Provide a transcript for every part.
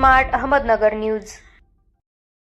Smart Ahmednagar news.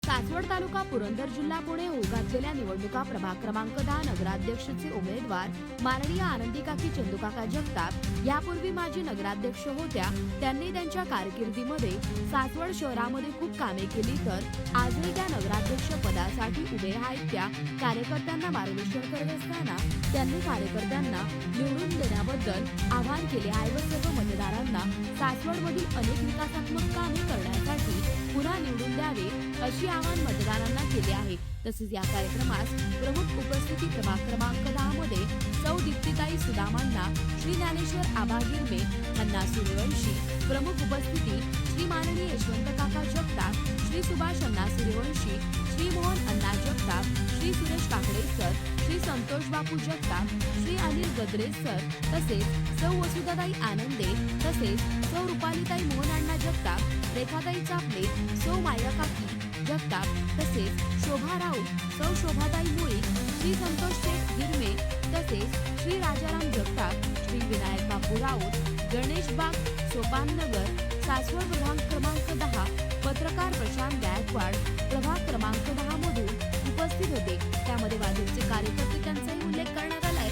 Saswad taluka Purandar जिल्हा पुणे होऊ घातलेल्या निवडणुका प्रभाग क्रमांक 10 नगराध्यक्षचे उमेदवार माननीय आनंदीकाकी चंदूकाका जगताप यापूर्वी माजी नगराध्यक्ष होत्या। त्यांनी त्यांच्या कारकिर्दीमध्ये सासवड शहरामध्ये खूप कामे केली, तर आजही त्या नगराध्यक्ष पदासाठी उभे आहेत। त्या कार्यकर्त्यांना मार्गदर्शन करत असताना त्यांनी कार्यकर्त्यांना निवडून देण्याबद्दल आवाहन केले आहे व सर्व मतदारांना सासवडमधील अनेक विकासात्मक कामे करण्यासाठी पुन्हा निवडून द्यावे अशी आवाहन मतदारांना केले आहे। तसेच या कार्यक्रमास प्रमुख उपस्थिती प्रभाग क्रमांक 10 मध्ये सौ दीप्तीताई सुदामांना, श्री ज्ञानेश्वर आबा गिरमे, अण्णा सूर्यवंशी, प्रमुख उपस्थिती श्री माननीय यशवंत काका जगताप, श्री सुभाष अण्णा सूर्यवंशी, श्री मोहन अण्णा जगताप, श्री सुरेश काकडे सर, श्री संतोष बापू जगताप, श्री अनिल गद्रे सर, तसेच सौ वसुधाताई आनंदे, तसेच सौ रुपालीताई मोहन अण्णा जगताप, रेखाताई चापले, सौ माया काकी जगताप, तसेच शोभा राऊत, सौ शोभाताई मुळी, श्री संतोष शेठ गिरमे, तसेच श्री राजाराम जगताप, श्री विनायक बापू राऊत, गणेश बाग, सोपाननगर, सासवड प्रभाग क्रमांक 10, पत्रकार प्रशांत गायकवाड प्रभाग क्रमांक 10 मधून उपस्थित होते। त्यामध्ये भाजपचे कार्यकर्ते त्यांचाही उल्लेख करण्यात आलाय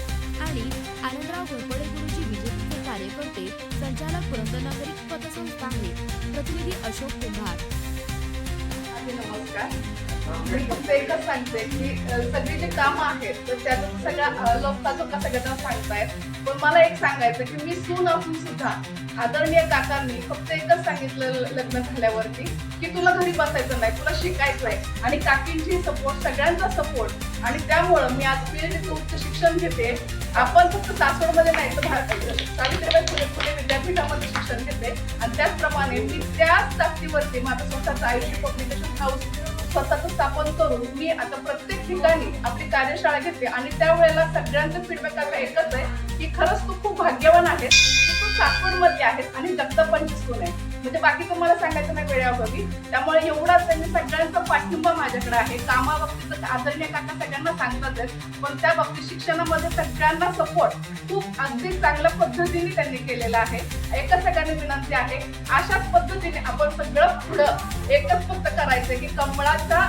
आणि आनंदराव घोरपडे गुरुजी बीजेपीचे कार्यकर्ते, संचालक पुरंदर नागरिक पतसंस्था आहे। प्रतिनिधी अशोक कुंभार। नमस्कार। मी फक्त एकच सांगते की सगळी जे कामं आहेत तर त्यातून सगळ्या लोकसभा सगळ्यांना सांगतायत, पण मला एक सांगायचं की मी सून असून सुद्धा आदरणीय काकांनी फक्त एकच सांगितलं लग्न झाल्यावरती की तुला घरी बसायचं नाही, तुला शिकायचं आहे, आणि काकींची सपोर्ट, सगळ्यांचा सपोर्ट, आणि त्यामुळं मी आज PhD उच्च शिक्षण घेते। आपण फक्त सासवडमध्ये नाही तर सावित्रीबाई फुले विद्यापीठामध्ये शिक्षण घेते, आणि त्याचप्रमाणे मी त्याच ताकदीवरती माझं स्वतःचं आयुष्य पब्लिकेशन हाऊस स्वतःच स्थापन करून मी आता प्रत्येक ठिकाणी आपली कार्यशाळा घेते। आणि त्यावेळेला सगळ्यांचं फीडबॅक आता एकच आहे की खरंच तू खूप भाग्यवान आहेस की तू सासवडमध्ये आहेस आणि जगतापांची सून आहे, म्हणजे बाकी तुम्हाला सांगायचं नाही वेळेअभावी। त्यामुळे एवढाच त्यांनी सगळ्यांचा पाठिंबा माझ्याकडे आहे। कामाबाबतीत आदरणीय काका सगळ्यांना सांगतात, पण त्या बाबतीत शिक्षणामध्ये सगळ्यांना सपोर्ट खूप अगदी चांगल्या पद्धतीने त्यांनी केलेला आहे। एकच सगळ्यांनी विनंती आहे, अशाच पद्धतीने आपण सगळं पुढं एकच फक्त करायचं की कमळाच्या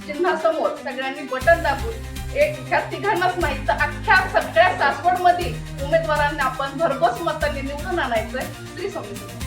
चिन्हासमोर सगळ्यांनी बटन दाबून ह्या तिघांनाच नाही तर अख्ख्या सगळ्या सासवडमधील उमेदवारांना आपण भरघोस मतांनी निवडून आणायचंय। श्री स्वामी समर्थ।